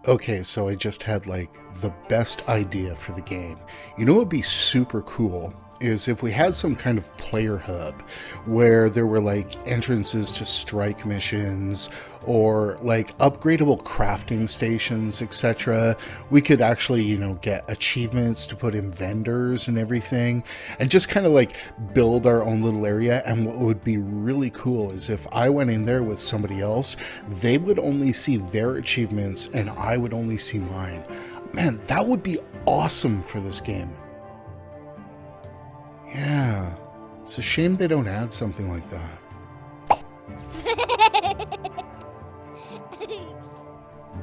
Okay, so I just had like the best idea for the game. You know what would be super cool is if we had some kind of player hub where there were like entrances to strike missions or like upgradable crafting stations, etc. We could actually, get achievements to put in vendors and everything and just kind of like build our own little area. And what would be really cool is if I went in there with somebody else, they would only see their achievements and I would only see mine. Man, that would be awesome for this game. Yeah, it's a shame they don't add something like that.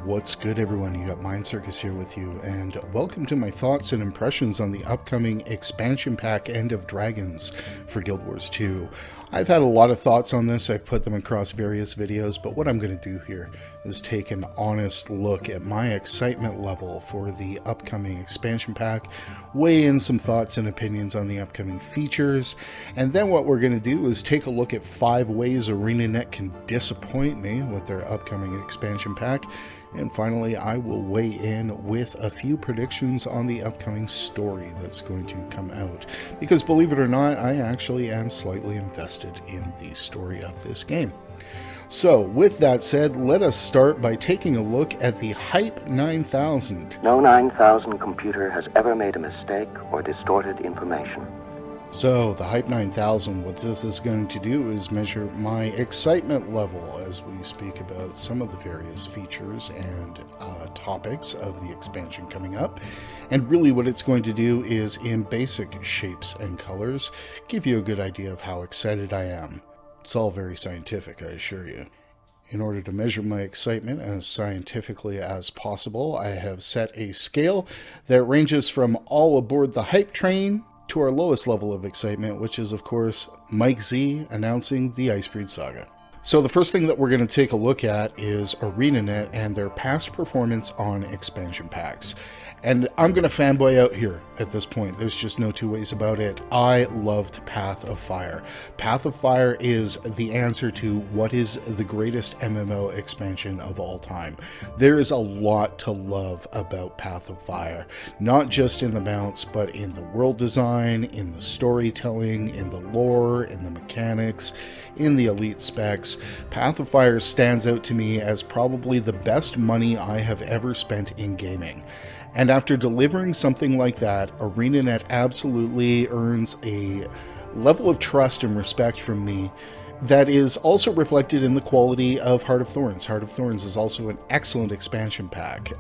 What's good, everyone? You got Mind Circus here with you, and welcome to my thoughts and impressions on the upcoming expansion pack End of Dragons for Guild Wars 2. I've had a lot of thoughts on this. I've put them across various videos, but what I'm going to do here is take an honest look at my excitement level for the upcoming expansion pack, weigh in some thoughts and opinions on the upcoming features, and then what we're going to do is take a look at 5 ways ArenaNet can disappoint me with their upcoming expansion pack. And finally, I will weigh in with a few predictions on the upcoming story that's going to come out. Because believe it or not, I actually am slightly invested in the story of this game. So, with that said, let us start by taking a look at the Hype 9000. No 9000 computer has ever made a mistake or distorted information. So, the Hype 9000, what this is going to do is measure my excitement level as we speak about some of the various features and topics of the expansion coming up. And really what it's going to do is, in basic shapes and colors, give you a good idea of how excited I am. It's all very scientific, I assure you. In order to measure my excitement as scientifically as possible, I have set a scale that ranges from all aboard the hype train to our lowest level of excitement, which is, of course, Mike Z announcing the Icebreed Saga. So the first thing that we're going to take a look at is ArenaNet and their past performance on expansion packs. And I'm going to fanboy out here at this point. There's just no two ways about it. I loved Path of Fire. Path of Fire is the answer to what is the greatest MMO expansion of all time. There is a lot to love about Path of Fire. Not just in the mounts, but in the world design, in the storytelling, in the lore, in the mechanics, in the elite specs. Path of Fire stands out to me as probably the best money I have ever spent in gaming. And after delivering something like that, ArenaNet absolutely earns a level of trust and respect from me that is also reflected in the quality of Heart of Thorns. Heart of Thorns is also an excellent expansion pack,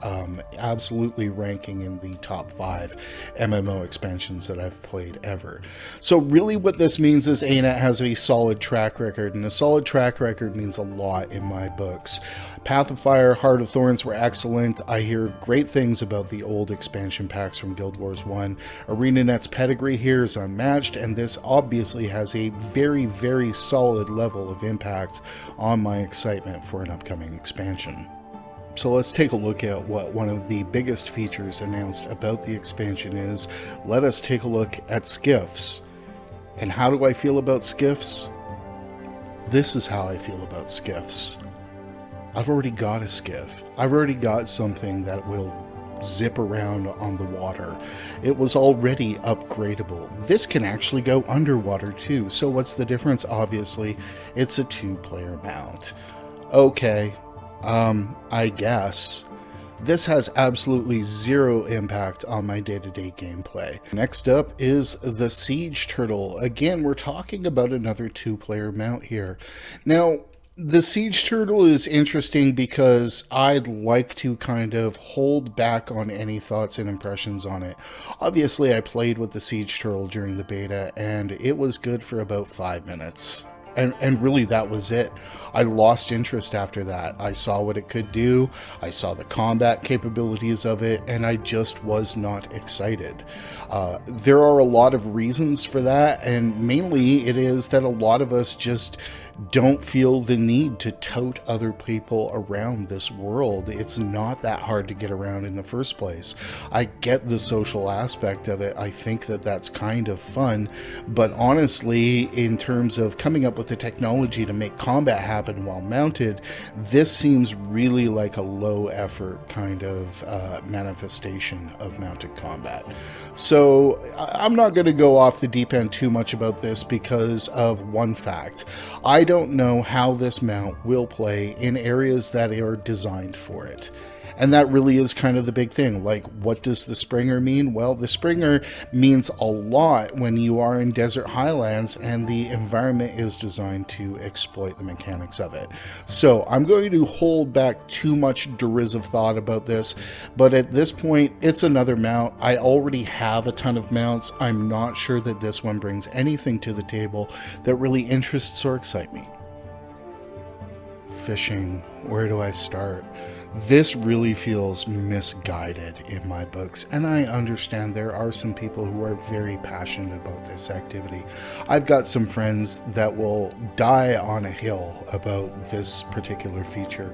absolutely ranking in the top 5 MMO expansions that I've played ever. So really what this means is ArenaNet has a solid track record, and a solid track record means a lot in my books. Path of Fire, Heart of Thorns were excellent. I hear great things about the old expansion packs from Guild Wars 1. ArenaNet's pedigree here is unmatched, and this obviously has a very, very solid level of impact on my excitement for an upcoming expansion. So let's take a look at what one of the biggest features announced about the expansion is. Let us take a look at Skiffs. And how do I feel about Skiffs? This is how I feel about Skiffs. I've already got a skiff. I've already got something that will zip around on the water. It was already upgradable. This can actually go underwater too. So what's the difference? Obviously, it's a 2-player mount. Okay, I guess. This has absolutely zero impact on my day-to-day gameplay. Next up is the Siege Turtle. Again, we're talking about another 2-player mount here. Now, the Siege Turtle is interesting because I'd like to kind of hold back on any thoughts and impressions on it. Obviously, I played with the Siege Turtle during the beta, and it was good for about 5 minutes. And really, that was it. I lost interest after that. I saw what it could do, I saw the combat capabilities of it, and I just was not excited. There are a lot of reasons for that, and mainly it is that a lot of us just don't feel the need to tote other people around this world. It's not that hard to get around in the first place. I get the social aspect of it. I think that that's kind of fun, but honestly, in terms of coming up with the technology to make combat happen while mounted, this seems really like a low effort kind of manifestation of mounted combat. So I'm not going to go off the deep end too much about this because of one fact. I don't know how this mount will play in areas that are designed for it. And that really is kind of the big thing. Like, what does the Springer mean? Well, the Springer means a lot when you are in desert highlands and the environment is designed to exploit the mechanics of it. So I'm going to hold back too much derisive thought about this, but at this point, it's another mount. I already have a ton of mounts. I'm not sure that this one brings anything to the table that really interests or excites me. Fishing, where do I start? This really feels misguided in my books, and I understand there are some people who are very passionate about this activity. I've got some friends that will die on a hill about this particular feature.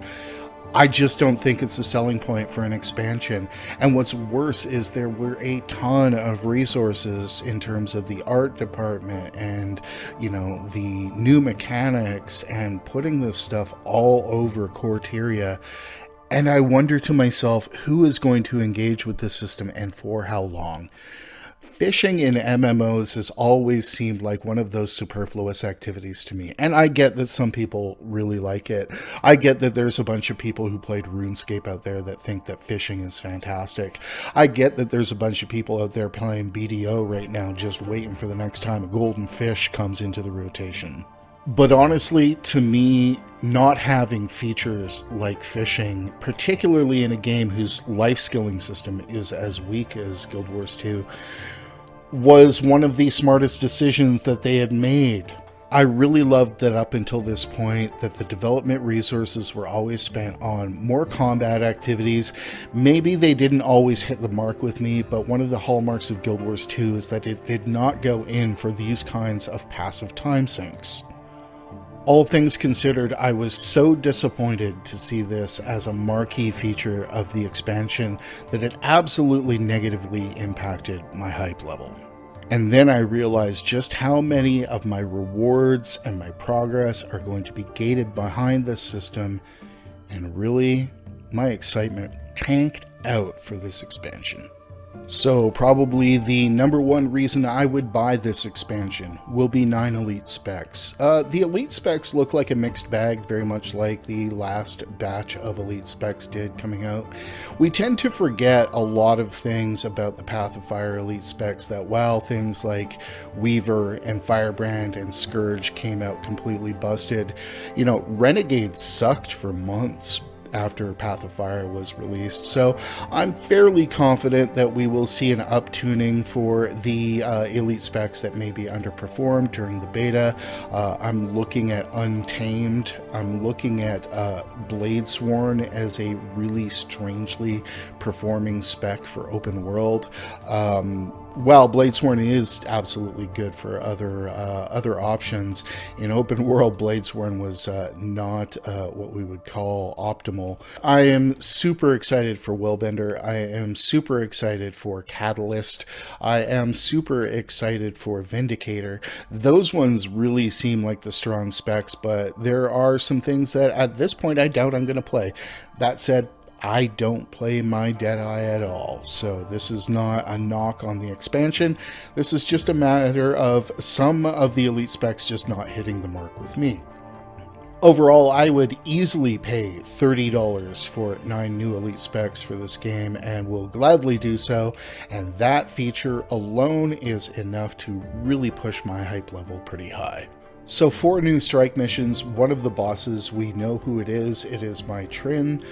I just don't think it's a selling point for an expansion. And what's worse is there were a ton of resources in terms of the art department and, you know, the new mechanics and putting this stuff all over Corteria. And I wonder to myself, who is going to engage with this system and for how long? Fishing in MMOs has always seemed like one of those superfluous activities to me. And I get that some people really like it. I get that there's a bunch of people who played RuneScape out there that think that fishing is fantastic. I get that there's a bunch of people out there playing BDO right now just waiting for the next time a golden fish comes into the rotation. But honestly, to me, not having features like fishing, particularly in a game whose life skilling system is as weak as Guild Wars 2, was one of the smartest decisions that they had made. I really loved that up until this point that the development resources were always spent on more combat activities. Maybe they didn't always hit the mark with me, but one of the hallmarks of Guild Wars 2 is that it did not go in for these kinds of passive time sinks. All things considered, I was so disappointed to see this as a marquee feature of the expansion that it absolutely negatively impacted my hype level. And then I realized just how many of my rewards and my progress are going to be gated behind this system, and really, my excitement tanked out for this expansion. So probably the number one reason I would buy this expansion will be 9 elite specs. The elite specs look like a mixed bag, very much like the last batch of elite specs did coming out. We tend to forget a lot of things about the Path of Fire elite specs, that while things like Weaver and Firebrand and Scourge came out completely busted, you know, Renegade sucked for months after Path of Fire was released. So I'm fairly confident that we will see an uptuning for the elite specs that may be underperformed during the beta. I'm looking at Untamed. I'm looking at Bladesworn as a really strangely performing spec for open world. While Bladesworn is absolutely good for other options, in open world, Bladesworn was not what we would call optimal. I am super excited for Willbender. I am super excited for Catalyst. I am super excited for Vindicator. Those ones really seem like the strong specs, but there are some things that at this point I doubt I'm going to play. That said, I don't play my Deadeye at all, so this is not a knock on the expansion. This is just a matter of some of the elite specs just not hitting the mark with me. Overall, I would easily pay $30 for 9 new elite specs for this game, and will gladly do so, and that feature alone is enough to really push my hype level pretty high. So 4 new strike missions. One of the bosses, we know who it is. It is my Trin.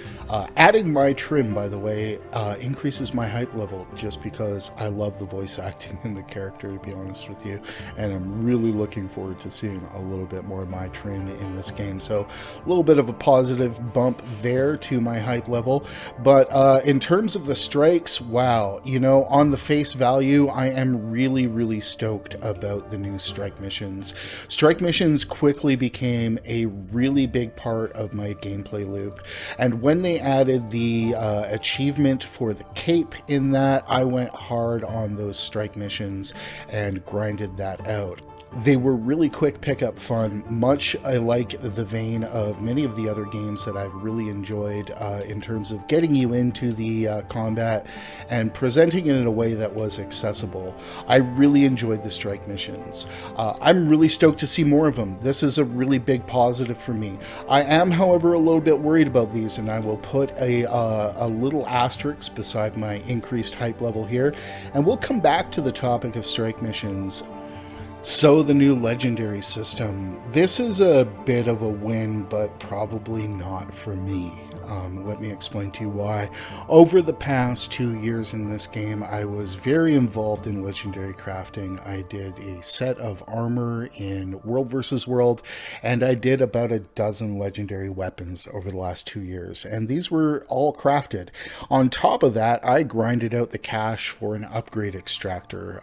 Adding my Trin, by the way, increases my hype level just because I love the voice acting in the character, to be honest with you. And I'm really looking forward to seeing a little bit more of my Trin in this game. So a little bit of a positive bump there to my hype level. But in terms of the strikes, wow, you know, on the face value, I am really, really stoked about the new strike missions. Strike missions missions quickly became a really big part of my gameplay loop. And when they added the achievement for the cape in that, I went hard on those strike missions and grinded that out. They were really quick pickup fun, much like the vein of many of the other games that I've really enjoyed in terms of getting you into the combat and presenting it in a way that was accessible. I really enjoyed the strike missions. I'm really stoked to see more of them. This is a really big positive for me. I am, however, a little bit worried about these, and I will put a little asterisk beside my increased hype level here, and we'll come back to the topic of strike missions. So the new legendary system. This is a bit of a win, but probably not for me. Let me explain to you why. Over the past 2 years in this game, I was very involved in legendary crafting. I did a set of armor in World vs. World, and I did about a dozen legendary weapons over the last 2 years, and these were all crafted. On top of that, I grinded out the cash for an upgrade extractor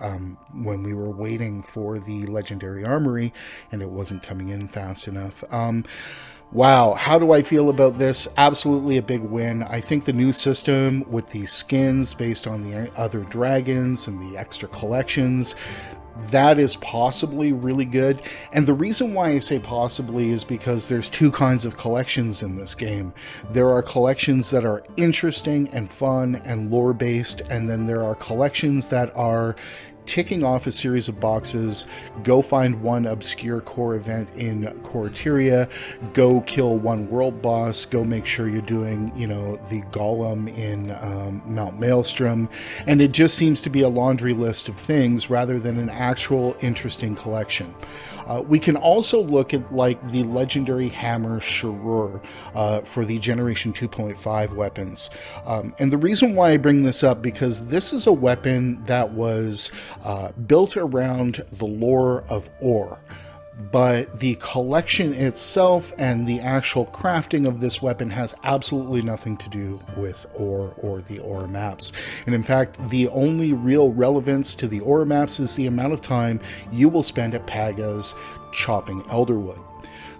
when we were waiting for the legendary armory, and it wasn't coming in fast enough. Wow, how do I feel about this? Absolutely a big win. I think the new system with the skins based on the other dragons and the extra collections, that is possibly really good. And the reason why I say possibly is because there's two kinds of collections in this game. There are collections that are interesting and fun and lore based, and then there are collections that are ticking off a series of boxes. Go find one obscure core event in Corteria, go kill one world boss, go make sure you're doing, the golem in Mount Maelstrom, and it just seems to be a laundry list of things rather than an actual interesting collection. We can also look at the legendary hammer Sharur for the Generation 2.5 weapons. And the reason why I bring this up, because this is a weapon that was built around the lore of ore. But the collection itself and the actual crafting of this weapon has absolutely nothing to do with ore or the ore maps. And in fact, the only real relevance to the ore maps is the amount of time you will spend at Pagas chopping elderwood.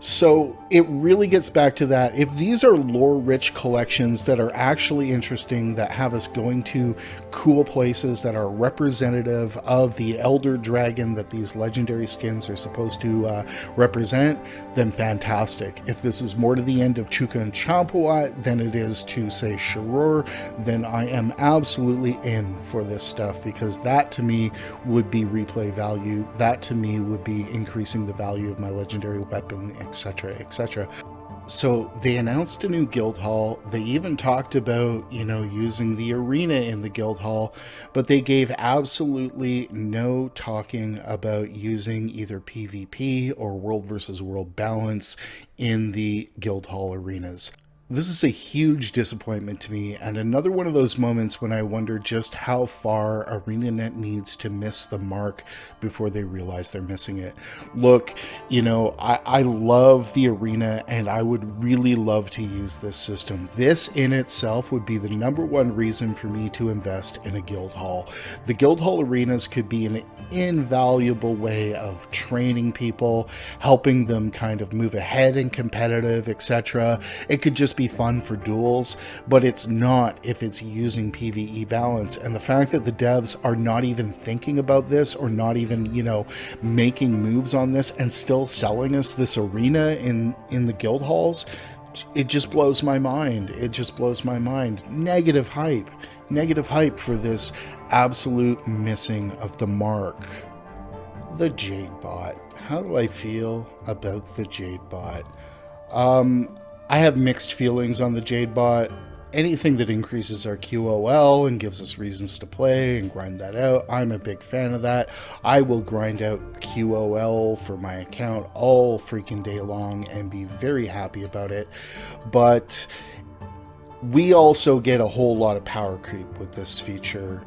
So it really gets back to that. If these are lore-rich collections that are actually interesting, that have us going to cool places that are representative of the Elder Dragon that these legendary skins are supposed to represent, then fantastic. If this is more to the end of Chuka and Champawat than it is to, say, Sharur, then I am absolutely in for this stuff, because that to me would be replay value. That to me would be increasing the value of my legendary weapon, etc., etc. So they announced a new guild hall. They even talked about, using the arena in the guild hall, but they gave absolutely no talking about using either PvP or World versus World balance in the guild hall arenas. This is a huge disappointment to me, and another one of those moments when I wonder just how far ArenaNet needs to miss the mark before they realize they're missing it. Look, I love the arena, and I would really love to use this system. This in itself would be the number one reason for me to invest in a guild hall. The guild hall arenas could be an invaluable way of training people, helping them kind of move ahead in competitive, etc. It could just be fun for duels, but it's not if it's using PvE balance. And the fact that the devs are not even thinking about this, or not even, making moves on this, and still selling us this arena in the guild halls, it just blows my mind. It just blows my mind. Negative hype for this absolute missing of the mark. The Jade Bot. How do I feel about the Jade Bot? I have mixed feelings on the Jade Bot. Anything that increases our QOL and gives us reasons to play and grind that out, I'm a big fan of that. I will grind out QOL for my account all freaking day long and be very happy about it. But We also get a whole lot of power creep with this feature.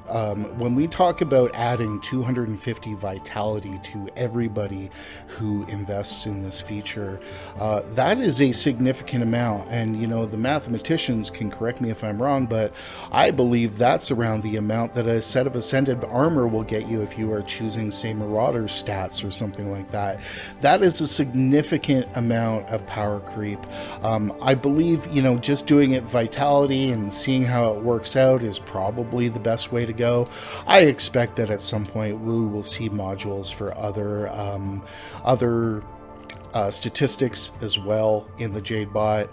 When we talk about adding 250 vitality to everybody who invests in this feature, that is a significant amount. And, you know, the mathematicians can correct me if I'm wrong, but I believe that's around the amount that a set of Ascended armor will get you if you are choosing, say, Marauder stats or something like that. That is a significant amount of power creep. I believe, you know, just doing it vitality and seeing how it works out is probably the best way to go. I expect that at some point we will see modules for other statistics as well in the Jade Bot.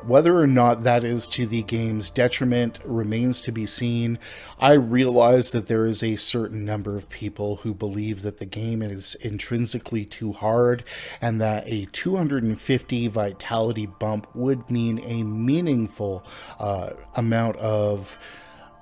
Whether or not that is to the game's detriment remains to be seen. I realize that there is a certain number of people who believe that the game is intrinsically too hard and that a 250 vitality bump would mean a meaningful amount of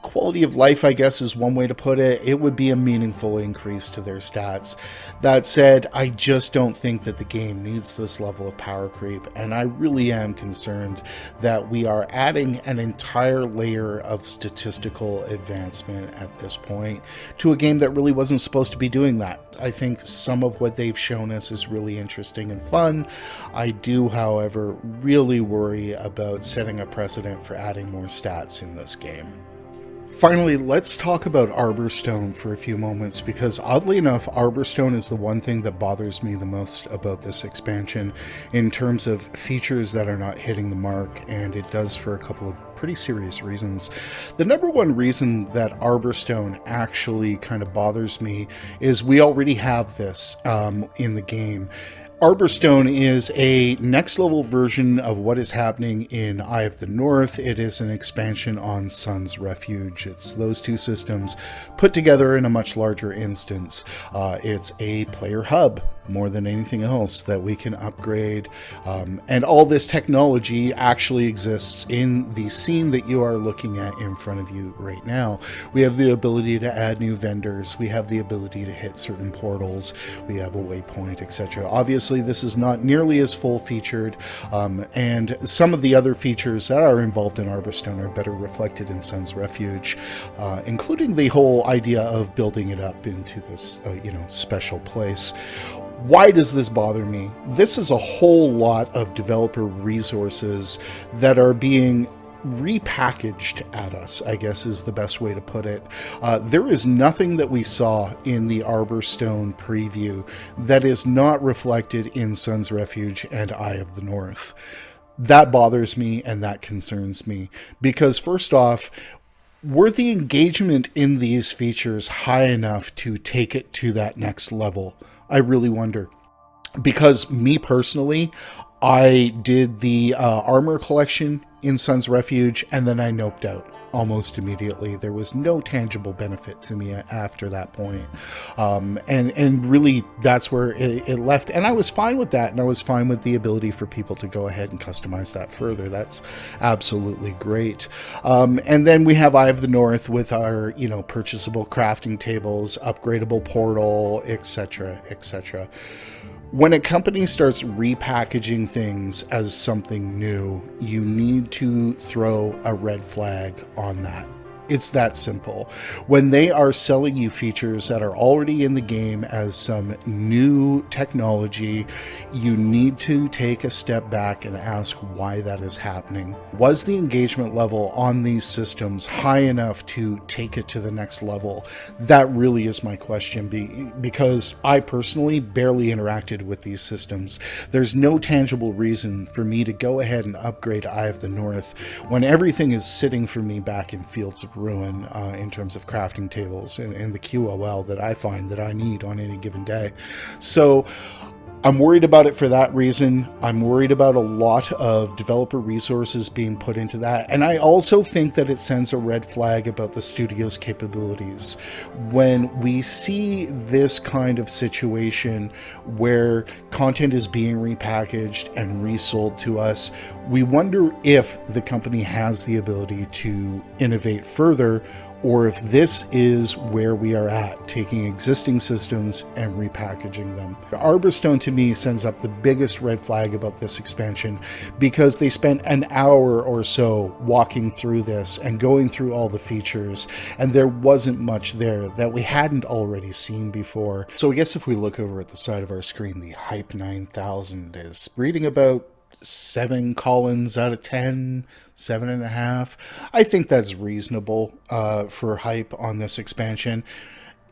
quality of life, I guess is one way to put it. It would be a meaningful increase to their stats. That said, I just don't think that the game needs this level of power creep, and I really am concerned that we are adding an entire layer of statistical advancement at this point to a game that really wasn't supposed to be doing that. I think some of what they've shown us is really interesting and fun. I do, however, really worry about setting a precedent for adding more stats in this game. Finally, let's talk about Arborstone for a few moments, because oddly enough, Arborstone is the one thing that bothers me the most about this expansion in terms of features that are not hitting the mark, and it does for a couple of pretty serious reasons. The number one reason that Arborstone actually kind of bothers me is we already have this in the game. Arborstone is a next level version of what is happening in Eye of the North. It is an expansion on Sun's Refuge. It's those two systems put together in a much larger instance. It's a player hub more than anything else that we can upgrade. And all this technology actually exists in the scene that you are looking at in front of you right now. We have the ability to add new vendors. We have the ability to hit certain portals. We have a waypoint, etc. Obviously, this is not nearly as full featured, and some of the other features that are involved in Arborstone are better reflected in Sun's Refuge, including the whole idea of building it up into this, special place. Why does this bother me? This is a whole lot of developer resources that are being repackaged at us, I guess is the best way to put it. There is nothing that we saw in the Arborstone preview that is not reflected in Sun's Refuge and Eye of the North. That bothers me and that concerns me, because first off, were the engagement in these features high enough to take it to that next level? I really wonder. Because me personally, I did the armor collection in Sun's Refuge, and then I noped out almost immediately. There was no tangible benefit to me after that point. And really, that's where it left. And I was fine with that, and I was fine with the ability for people to go ahead and customize that further. That's absolutely great. And then we have Eye of the North with our, purchasable crafting tables, upgradable portal, etc., etc. When a company starts repackaging things as something new, you need to throw a red flag on that. It's that simple. When they are selling you features that are already in the game as some new technology, you need to take a step back and ask why that is happening. Was the engagement level on these systems high enough to take it to the next level? That really is my question, because I personally barely interacted with these systems. There's no tangible reason for me to go ahead and upgrade Eye of the North when everything is sitting for me back in Fields of Ruin in terms of crafting tables and the QOL that I find that I need on any given day. So I'm worried about it for that reason. I'm worried about a lot of developer resources being put into that. And I also think that it sends a red flag about the studio's capabilities. When we see this kind of situation where content is being repackaged and resold to us, we wonder if the company has the ability to innovate further or if this is where we are at, taking existing systems and repackaging them. Arborstone to me sends up the biggest red flag about this expansion, because they spent an hour or so walking through this and going through all the features, and there wasn't much there that we hadn't already seen before. So I guess if we look over at the side of our screen, the Hype 9000 is reading about 7 Collins out of 10, 7.5. I think that's reasonable for hype on this expansion.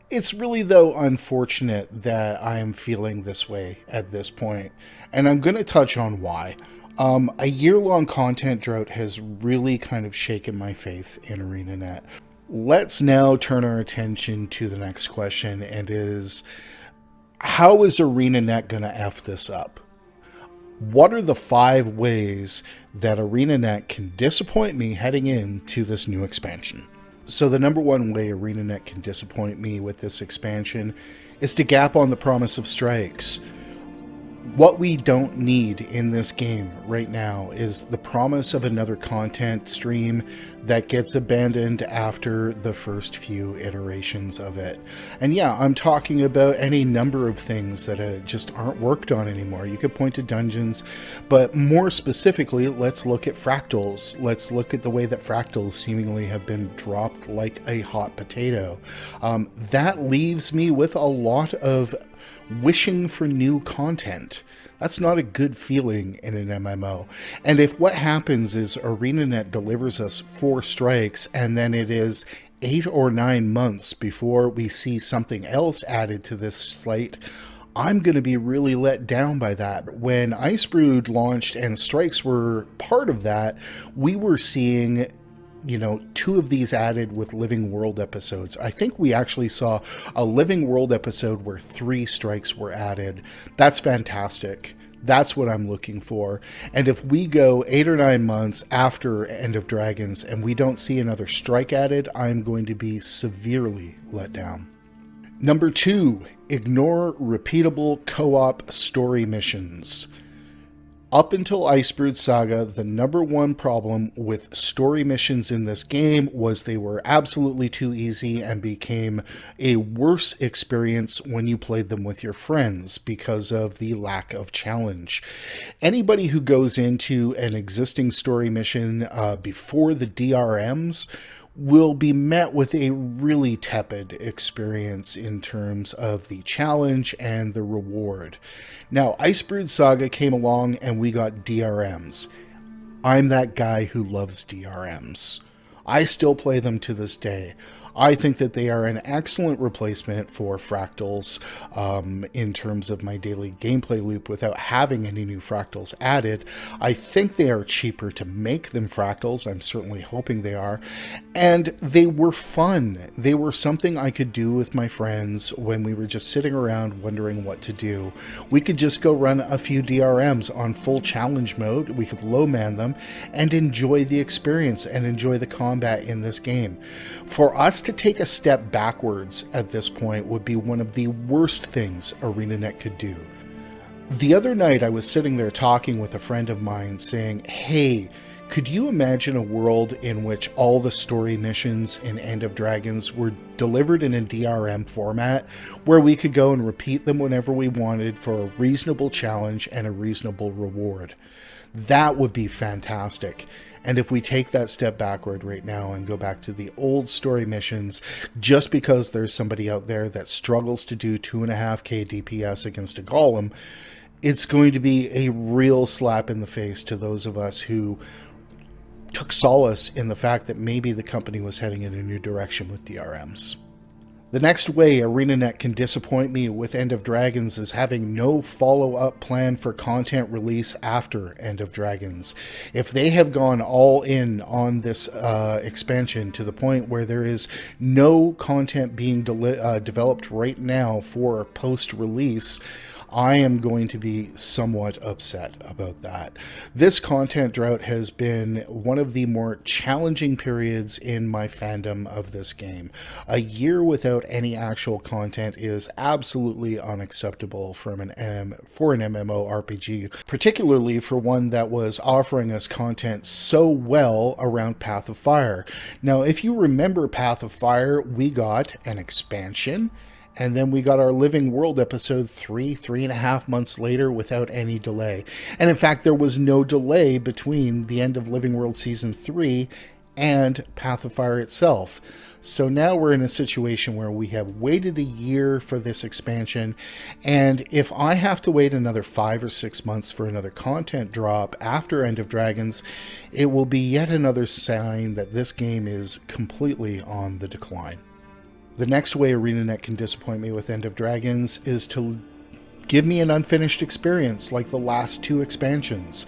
It's really, though, unfortunate that I'm feeling this way at this point, and I'm going to touch on why. A year-long content drought has really kind of shaken my faith in ArenaNet. Let's now turn our attention to the next question, and is, how is ArenaNet going to F this up? What are the 5 ways that ArenaNet can disappoint me heading into this new expansion? So the number one way ArenaNet can disappoint me with this expansion is to gap on the promise of strikes. What we don't need in this game right now is the promise of another content stream that gets abandoned after the first few iterations of it. And yeah, I'm talking about any number of things that just aren't worked on anymore. You could point to dungeons, but more specifically, let's look at fractals. Let's look at the way that fractals seemingly have been dropped like a hot potato. That leaves me with a lot of wishing for new content. That's not a good feeling in an MMO. And if what happens is ArenaNet delivers us 4 strikes and then it is 8 or 9 months before we see something else added to this slate, I'm going to be really let down by that. When Icebrood launched and strikes were part of that, we were seeing 2 of these added with Living World episodes. I think we actually saw a Living World episode where 3 strikes were added. That's fantastic. That's what I'm looking for. And if we go 8 or 9 months after End of Dragons and we don't see another strike added, I'm going to be severely let down. Number 2, ignore repeatable co-op story missions. Up until Icebrood Saga, the number one problem with story missions in this game was they were absolutely too easy and became a worse experience when you played them with your friends because of the lack of challenge. Anybody who goes into an existing story mission before the DRMs will be met with a really tepid experience in terms of the challenge and the reward. Now, Icebrood Saga came along and we got DRMs. I'm that guy who loves DRMs. I still play them to this day. I think that they are an excellent replacement for fractals in terms of my daily gameplay loop without having any new fractals added. I think they are cheaper to make than fractals. I'm certainly hoping they are. And they were fun. They were something I could do with my friends when we were just sitting around wondering what to do. We could just go run a few DRMs on full challenge mode. We could low man them and enjoy the experience and enjoy the combat in this game. For us to take a step backwards at this point would be one of the worst things ArenaNet could do. The other night I was sitting there talking with a friend of mine saying, hey, could you imagine a world in which all the story missions in End of Dragons were delivered in a DRM format where we could go and repeat them whenever we wanted for a reasonable challenge and a reasonable reward? That would be fantastic. And if we take that step backward right now and go back to the old story missions, just because there's somebody out there that struggles to do 2.5k DPS against a golem, it's going to be a real slap in the face to those of us who took solace in the fact that maybe the company was heading in a new direction with DRMs. The next way ArenaNet can disappoint me with End of Dragons is having no follow-up plan for content release after End of Dragons. If they have gone all in on this expansion to the point where there is no content being developed right now for post-release, I am going to be somewhat upset about that. This content drought has been one of the more challenging periods in my fandom of this game. A year without any actual content is absolutely unacceptable for an MMORPG, particularly for one that was offering us content so well around Path of Fire. Now, if you remember Path of Fire, we got an expansion, and then we got our Living World episode 3.5 months later without any delay. And in fact, there was no delay between the end of Living World Season 3 and Path of Fire itself. So now we're in a situation where we have waited a year for this expansion, and if I have to wait another 5 or 6 months for another content drop after End of Dragons, it will be yet another sign that this game is completely on the decline. The next way ArenaNet can disappoint me with End of Dragons is to give me an unfinished experience like the last 2 expansions.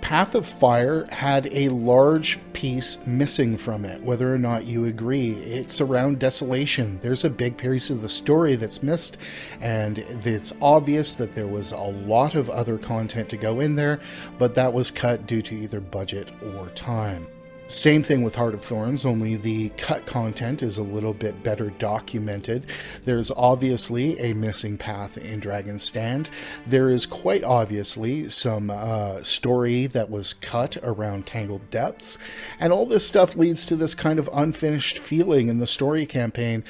Path of Fire had a large piece missing from it, whether or not you agree. It's around desolation. There's a big piece of the story that's missed, and it's obvious that there was a lot of other content to go in there, but that was cut due to either budget or time. Same thing with Heart of Thorns, only the cut content is a little bit better documented. There's obviously a missing path in Dragon's Stand. There is quite obviously some story that was cut around Tangled Depths. And all this stuff leads to this kind of unfinished feeling in the story campaign.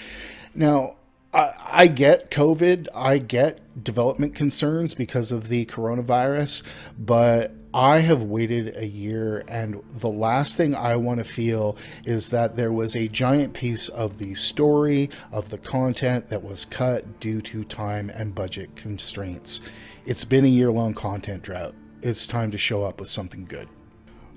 Now, I get COVID, I get development concerns because of the coronavirus, but I have waited a year, and the last thing I want to feel is that there was a giant piece of the story, of the content that was cut due to time and budget constraints. It's been a year-long content drought. It's time to show up with something good.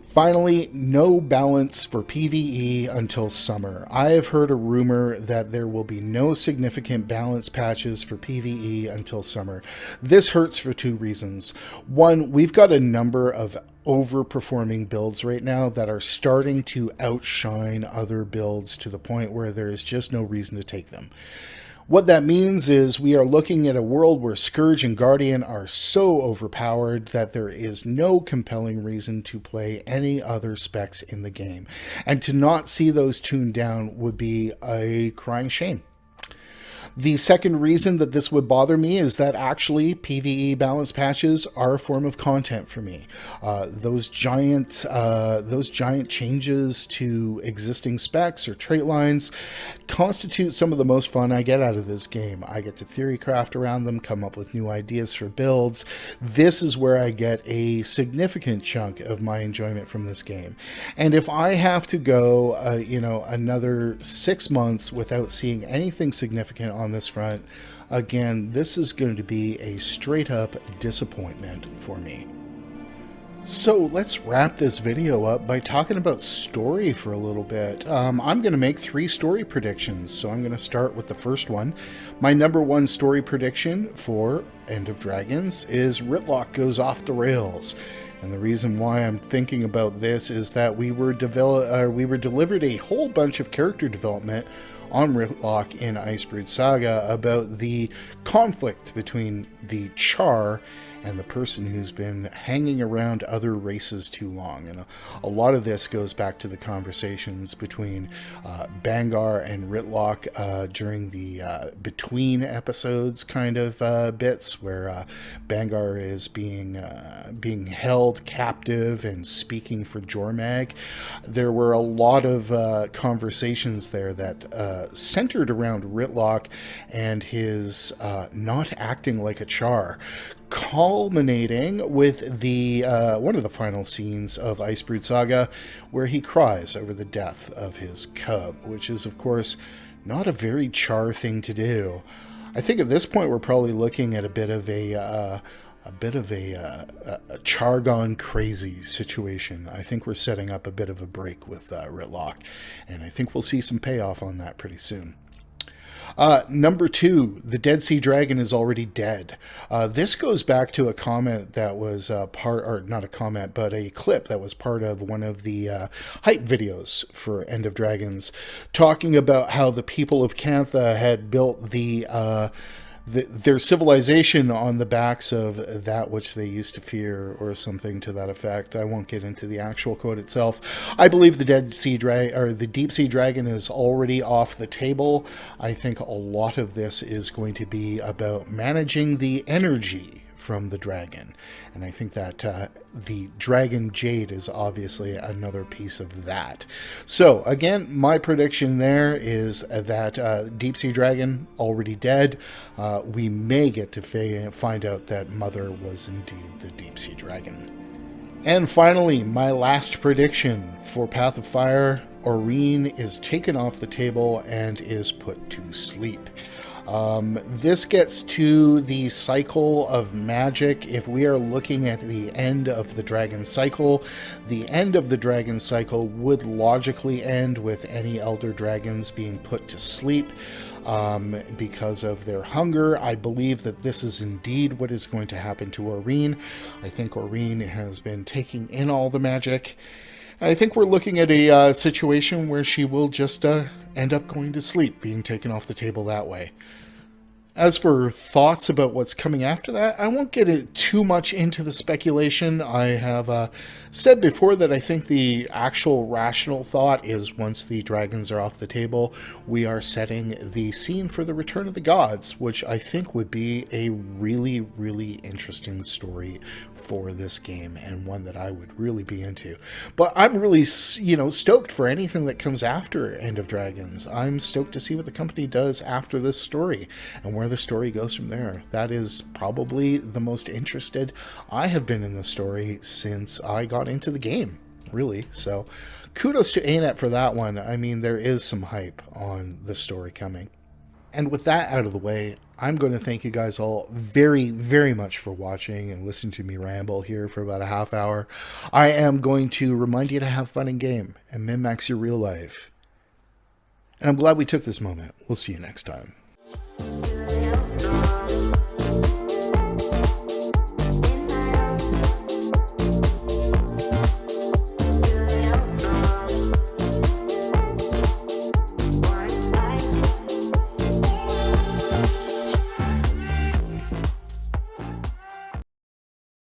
Finally, no balance for PvE until summer. I have heard a rumor that there will be no significant balance patches for PvE until summer. This hurts for 2 reasons. One, we've got a number of overperforming builds right now that are starting to outshine other builds to the point where there is just no reason to take them. What that means is we are looking at a world where Scourge and Guardian are so overpowered that there is no compelling reason to play any other specs in the game. And to not see those tuned down would be a crying shame. The second reason that this would bother me is that actually PvE balance patches are a form of content for me. Those giant changes to existing specs or trait lines constitute some of the most fun I get out of this game. I get to theorycraft around them, come up with new ideas for builds. This is where I get a significant chunk of my enjoyment from this game. And if I have to go, another 6 months without seeing anything significant on this front, again, this is going to be a straight up disappointment for me. So let's wrap this video up by talking about story for a little bit. I'm going to make 3 story predictions, so I'm going to start with the first one. My number 1 story prediction for End of Dragons is Redlock goes off the rails. And the reason why I'm thinking about this is that we were delivered a whole bunch of character development on Redlock in Icebrood Saga about the conflict between the Char and the person who's been hanging around other races too long. And a lot of this goes back to the conversations between Bangar and Redlock during the between episodes kind of bits where Bangar is being held captive and speaking for Jormag. There were a lot of conversations there that centered around Redlock and his not acting like a Char, culminating with the one of the final scenes of Icebrood Saga where he cries over the death of his cub, which is of course not a very Char thing to do. I think at this point we're probably looking at a bit of a Char gone crazy situation. I think we're setting up a bit of a break with Redlock, and I think we'll see some payoff on that pretty soon. Number 2, the Dead Sea Dragon is already dead. This goes back to a comment that was not a comment, but a clip that was part of one of the hype videos for End of Dragons, talking about how the people of Cantha had built the their civilization on the backs of that which they used to fear, or something to that effect. I won't get into the actual quote itself. I believe the Deep Sea Dragon is already off the table. I think a lot of this is going to be about managing the energy from the dragon, and I think that the dragon Jade is obviously another piece of that. So again, my prediction there is that Deep Sea Dragon already dead. We may get to find out that Mother was indeed the Deep Sea Dragon. And finally, my last prediction for Path of Fire: Aurene is taken off the table and is put to sleep. This gets to the cycle of magic. If we are looking at the end of the dragon cycle, the end of the dragon cycle would logically end with any elder dragons being put to sleep because of their hunger. I believe that this is indeed what is going to happen to Aurene. I think Aurene has been taking in all the magic. I think we're looking at a situation where she will just end up going to sleep, being taken off the table that way. As for thoughts about what's coming after that, I won't get too much into the speculation. I have said before that I think the actual rational thought is once the dragons are off the table, we are setting the scene for the Return of the Gods, which I think would be a really, really interesting story for this game, and one that I would really be into. But I'm really, stoked for anything that comes after End of Dragons. I'm stoked to see what the company does after this story, and where the story goes from there. That is probably the most interested I have been in the story since I got into the game, really. So kudos to ANET for that one. I mean, there is some hype on the story coming. And with that out of the way, I'm going to thank you guys all very, very much for watching and listening to me ramble here for about a half hour. I am going to remind you to have fun in game and min-max your real life. And I'm glad we took this moment. We'll see you next time.